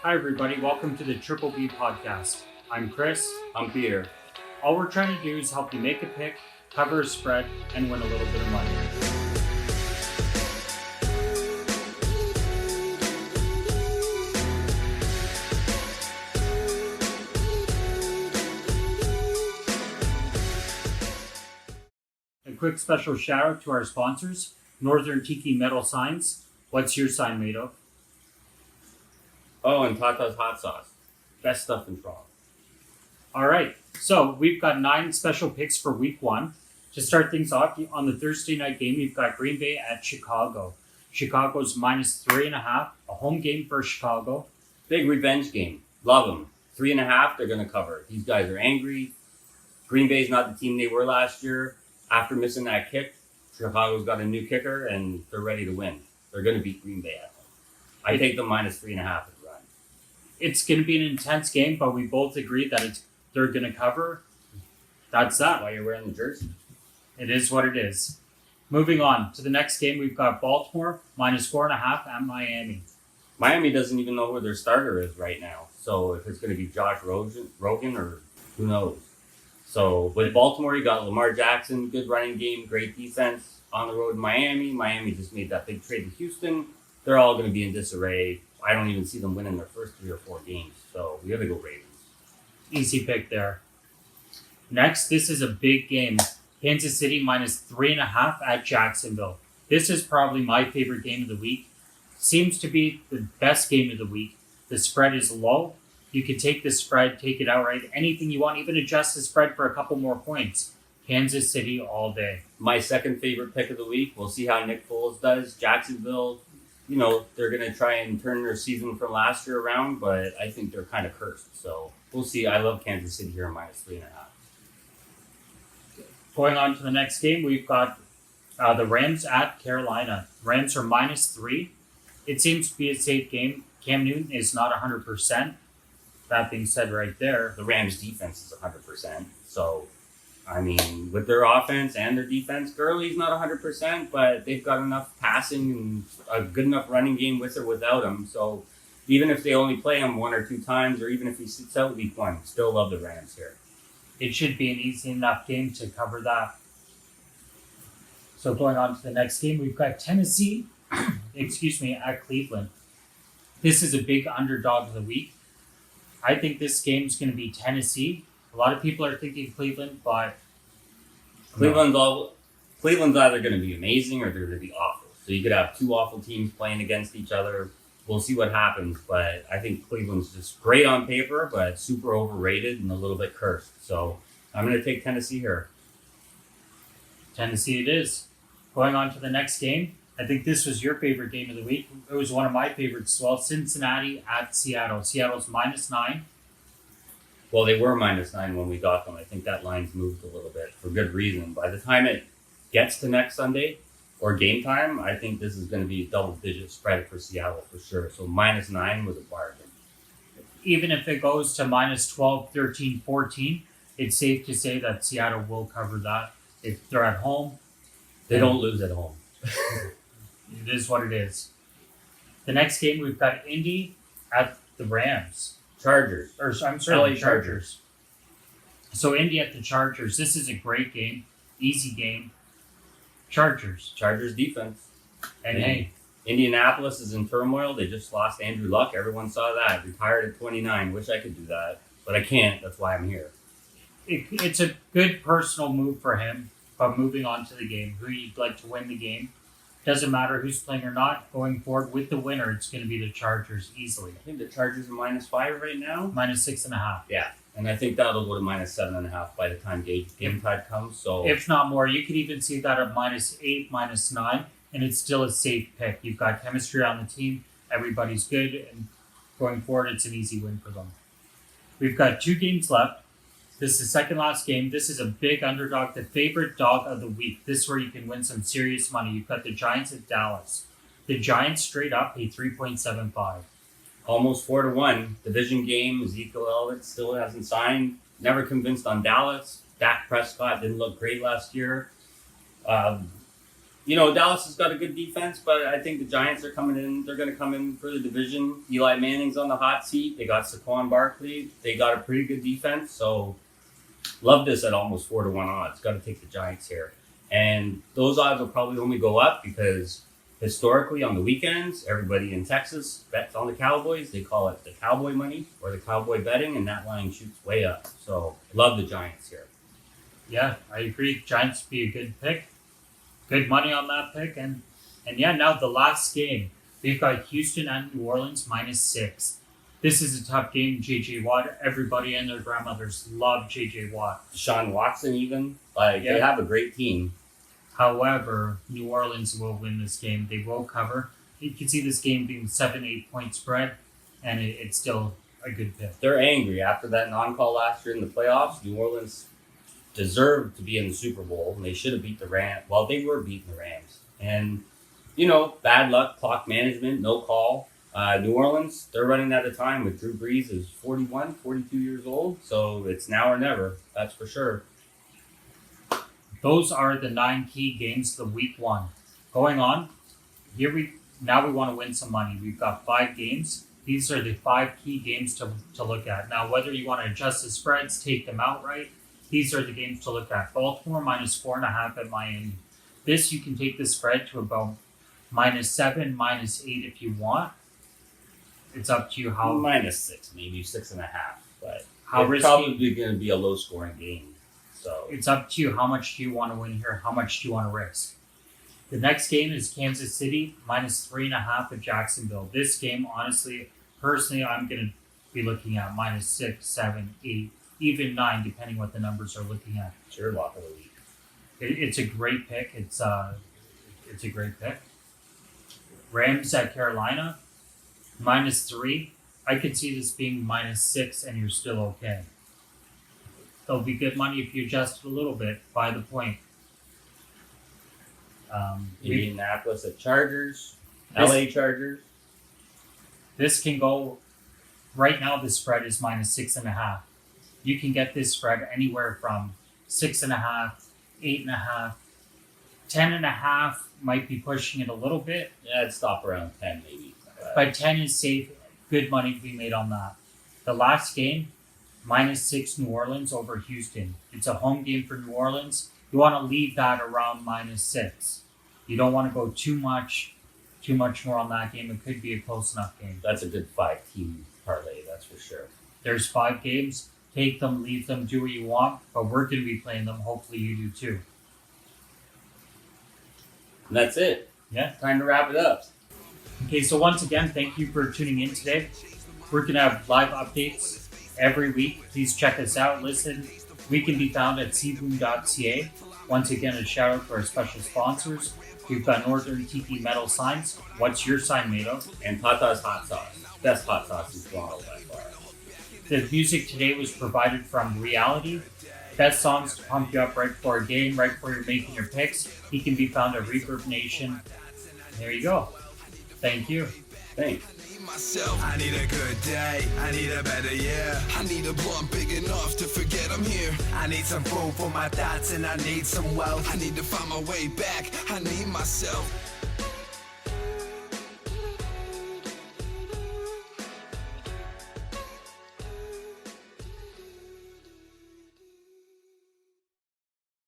Hi, everybody. Welcome to the Triple B podcast. I'm Chris. I'm Peter. All we're trying to do is help you make a pick, cover a spread, and win a little bit of money. A quick special shout out to our sponsors, Northern Tiki Metal Signs. What's your sign made of? Oh, and Tata's hot sauce. Best stuff in Toronto. All right, so we've got 9 special picks for week 1. To start things off, on the Thursday night game, you've got Green Bay at Chicago. Chicago's minus 3.5, a home game for Chicago. Big revenge game. Love them. 3.5, they're going to cover. These guys are angry. Green Bay's not the team they were last year. After missing that kick, Chicago's got a new kicker, and they're ready to win. They're going to beat Green Bay at home. I take them minus 3.5 at the run. It's going to be an intense game, but we both agree that they're going to cover. That's that. Why you're wearing the jersey? It is what it is. Moving on to the next game, we've got Baltimore minus 4.5 at Miami. Miami doesn't even know who their starter is right now. So if it's going to be Josh Rogan or who knows. So with Baltimore, you got Lamar Jackson, good running game, great defense. On the road in Miami. Miami just made that big trade to Houston. They're all going to be in disarray. I don't even see them winning their first 3 or 4 games. So we got to go Ravens. Easy pick there. Next, this is a big game. Kansas City minus 3.5 at Jacksonville. This is probably my favorite game of the week. Seems to be the best game of the week. The spread is low. You can take the spread, take it outright, anything you want, even adjust the spread for a couple more points. Kansas City all day. My second favorite pick of the week. We'll see how Nick Foles does. Jacksonville, they're going to try and turn their season from last year around, but I think they're kind of cursed. So we'll see. I love Kansas City here minus 3.5. Going on to the next game, we've got the Rams at Carolina. Rams are minus 3. It seems to be a safe game. Cam Newton is not 100%. That being said right there. The Rams defense is 100%. So, with their offense and their defense, Gurley's not 100%, but they've got enough passing and a good enough running game with or without him. So even if they only play him 1 or 2 times, or even if he sits out week 1, still love the Rams here. It should be an easy enough game to cover that. So going on to the next game, we've got Tennessee, at Cleveland. This is a big underdog of the week. I think this game is going to be Tennessee. A lot of people are thinking Cleveland, but Cleveland's either going to be amazing or they're going to be awful. So you could have 2 awful teams playing against each other. We'll see what happens, but I think Cleveland's just great on paper, but super overrated and a little bit cursed. So I'm going to take Tennessee here. Tennessee it is. Going on to the next game, I think this was your favorite game of the week. It was one of my favorites as well. Cincinnati at Seattle. Seattle's minus 9. Well, they were minus 9 when we got them. I think that line's moved a little bit for good reason. By the time it gets to next Sunday or game time, I think this is going to be a double-digit spread for Seattle for sure. So minus 9 was a bargain. Even if it goes to minus 12, 13, 14, it's safe to say that Seattle will cover that. If they're at home, they don't lose at home. It is what it is. The next game, we've got Indy at the Rams. Chargers. LA Chargers. So Indy at the Chargers. This is a great game. Easy game. Chargers defense. And hey. Indianapolis is in turmoil. They just lost Andrew Luck. Everyone saw that. Retired at 29. Wish I could do that. But I can't. That's why I'm here. It's a good personal move for him. But moving on to the game. Who you'd like to win the game. Doesn't matter who's playing or not. Going forward with the winner, it's going to be the Chargers easily. I think the Chargers are minus 5 right now. Minus 6.5. Yeah. And I think that'll go to minus 7.5 by the time game time comes. So if not more, you could even see that at minus 8, minus 9, and it's still a safe pick. You've got chemistry on the team. Everybody's good. And going forward, it's an easy win for them. We've got 2 games left. This is the second last game. This is a big underdog, the favorite dog of the week. This is where you can win some serious money. You've got the Giants at Dallas. The Giants straight up pay 3.75. Almost 4-1. Division game. Ezekiel Elliott still hasn't signed. Never convinced on Dallas. Dak Prescott didn't look great last year. Dallas has got a good defense, but I think the Giants are coming in. They're going to come in for the division. Eli Manning's on the hot seat. They got Saquon Barkley. They got a pretty good defense. So love this at almost 4-1 odds. Got to take the Giants here. And those odds will probably only go up because historically on the weekends, everybody in Texas bets on the Cowboys. They call it the Cowboy money or the Cowboy betting, and that line shoots way up. So love the Giants here. Yeah, I agree. Giants be a good pick. Good money on that pick. And yeah, now the last game. We've got Houston and New Orleans -6. This is a tough game. J.J. Watt, everybody and their grandmothers love J.J. Watt. Deshaun Watson even. They have a great team. However, New Orleans will win this game. They will cover. You can see this game being 7-8 point spread, and it's still a good pick. They're angry after that non-call last year in the playoffs. New Orleans deserved to be in the Super Bowl, and they should have beat the Rams. Well, they were beating the Rams. And, bad luck, clock management, no call. New Orleans, they're running out of time with Drew Brees is 41, 42 years old. So it's now or never, that's for sure. Those are the 9 key games of the week 1. Going on, now we want to win some money. We've got 5 games. These are the 5 key games to look at. Now, whether you want to adjust the spreads, take them outright, these are the games to look at. Baltimore -4.5 at Miami. This, you can take the spread to about -7, -8 if you want. It's up to you how... -6, maybe 6.5. But how it's risky, probably going to be a low-scoring game. So it's up to you. How much do you want to win here? How much do you want to risk? The next game is Kansas City -3.5 at Jacksonville. This game, honestly, personally, I'm going to be looking at -6, 7, 8, even 9, depending what the numbers are looking at. It's your lock of the week. It's a great pick. It's a great pick. Rams at Carolina -3. I could see this being -6, and you're still okay. There'll be good money if you adjust it a little bit by the point. Indianapolis at Chargers, LA Chargers. This can go. Right now, the spread is -6.5. You can get this spread anywhere from 6.5, 8.5, 10.5. Might be pushing it a little bit. Yeah, I'd stop around 10 maybe. But 10 is safe. Good money to be made on that. The last game, -6 New Orleans over Houston. It's a home game for New Orleans. You want to leave that around -6. You don't want to go too much more on that game. It could be a close enough game. That's a good 5-team parlay, that's for sure. There's 5 games. Take them, leave them, do what you want. But we're going to be playing them. Hopefully you do too. And that's it. Yeah. Time to wrap it up. Okay, so once again, thank you for tuning in today. We're going to have live updates every week. Please check us out. Listen, we can be found at CBoom.ca. Once again, a shout out to our special sponsors. We've got Northern Tiki Metal Signs. What's your sign made of? And Tata's Hot Sauce. Best hot sauce in Toronto by far. The music today was provided from Reality. Best songs to pump you up right before a game, right before you're making your picks. He can be found at Reverb Nation. There you go. Thank you. Thanks. I need a good day, I need a better year. I need a blunt big enough to forget I'm here. I need some food for my thoughts and I need some wealth. I need to find my way back, I need myself.